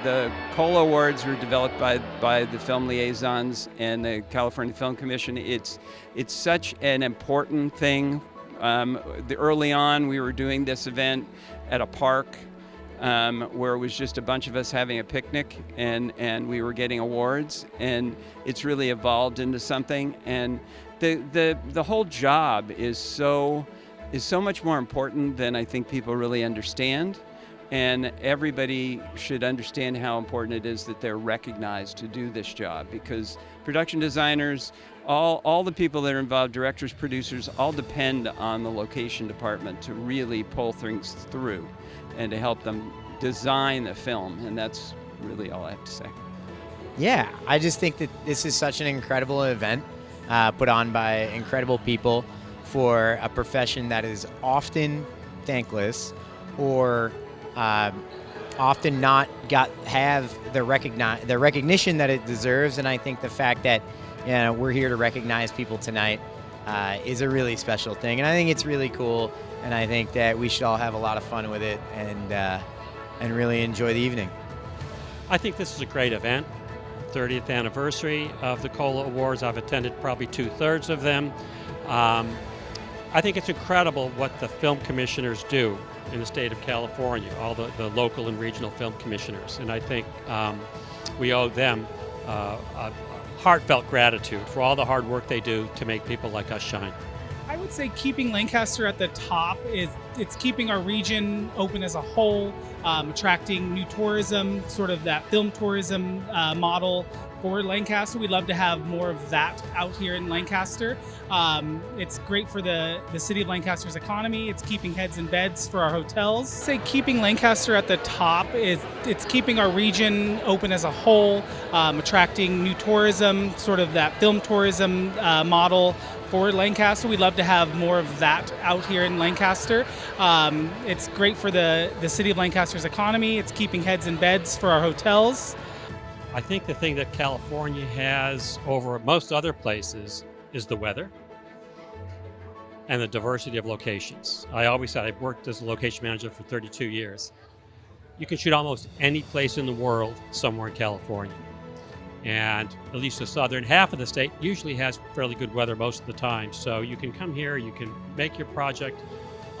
the COLA Awards were developed by the film liaisons and the California Film Commission. It's such an important thing. Early on, we were doing this event at a park where it was just a bunch of us having a picnic, and we were getting awards, and it's really evolved into something. And the whole job is so much more important than I think people really understand. And everybody should understand how important it is that they're recognized to do this job, because production designers, all the people that are involved, directors, producers, all depend on the location department to really pull things through and to help them design the film. And that's really all I have to say. Yeah, I just think that this is such an incredible event put on by incredible people for a profession that is often thankless or often not have the recognition that it deserves. And I think the fact that we're here to recognize people tonight is a really special thing. And I think it's really cool. And I think that we should all have a lot of fun with it and really enjoy the evening. I think this is a great event. 30th anniversary of the COLA Awards. I've attended probably 2/3 of them. I think it's incredible what the film commissioners do in the state of California, all the local and regional film commissioners. And I think we owe them a heartfelt gratitude for all the hard work they do to make people like us shine. I would say keeping Lancaster at the top it's keeping our region open as a whole, attracting new tourism, sort of that film tourism model for Lancaster. We'd love to have more of that out here in Lancaster. It's great for the city of Lancaster's economy. It's keeping heads in beds for our hotels. I'd say keeping Lancaster at the top it's keeping our region open as a whole, attracting new tourism, sort of that film tourism model for Lancaster. We'd love to have more of that out here in Lancaster. It's great for the city of Lancaster's economy. It's keeping heads in beds for our hotels. I think the thing that California has over most other places is the weather and the diversity of locations. I always said I've worked as a location manager for 32 years. You can shoot almost any place in the world somewhere in California. And at least the southern half of the state usually has fairly good weather most of the time. So you can come here, you can make your project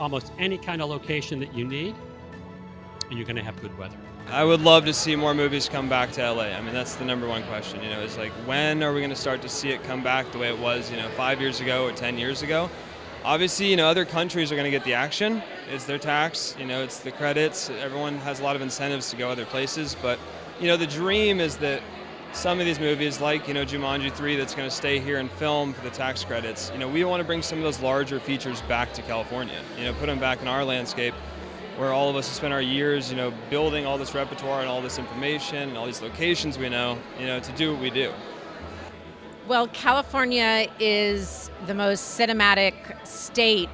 almost any kind of location that you need, and you're going to have good weather. I would love to see more movies come back to LA. I mean, that's the number one question. It's like, when are we going to start to see it come back the way it was, 5 years ago or 10 years ago? Obviously, other countries are going to get the action. It's their tax, it's the credits. Everyone has a lot of incentives to go other places. But, the dream is that some of these movies, like, Jumanji 3, that's going to stay here and film for the tax credits. We want to bring some of those larger features back to California, put them back in our landscape, where all of us have spent our years, building all this repertoire and all this information and all these locations we know, to do what we do. Well, California is the most cinematic state,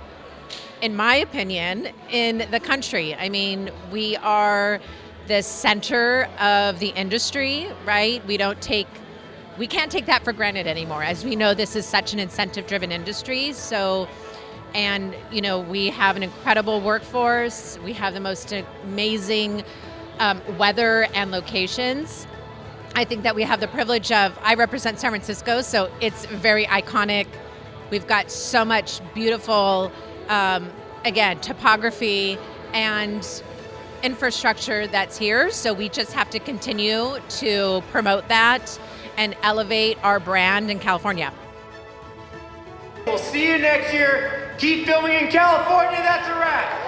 in my opinion, in the country. I mean, we are the center of the industry, right? We can't take that for granted anymore. As we know, this is such an incentive-driven industry. And we have an incredible workforce. We have the most amazing weather and locations. I think that we have the privilege I represent San Francisco, so it's very iconic. We've got so much beautiful, topography and infrastructure that's here. So we just have to continue to promote that and elevate our brand in California. We'll see you next year. Keep filming in California. That's a wrap.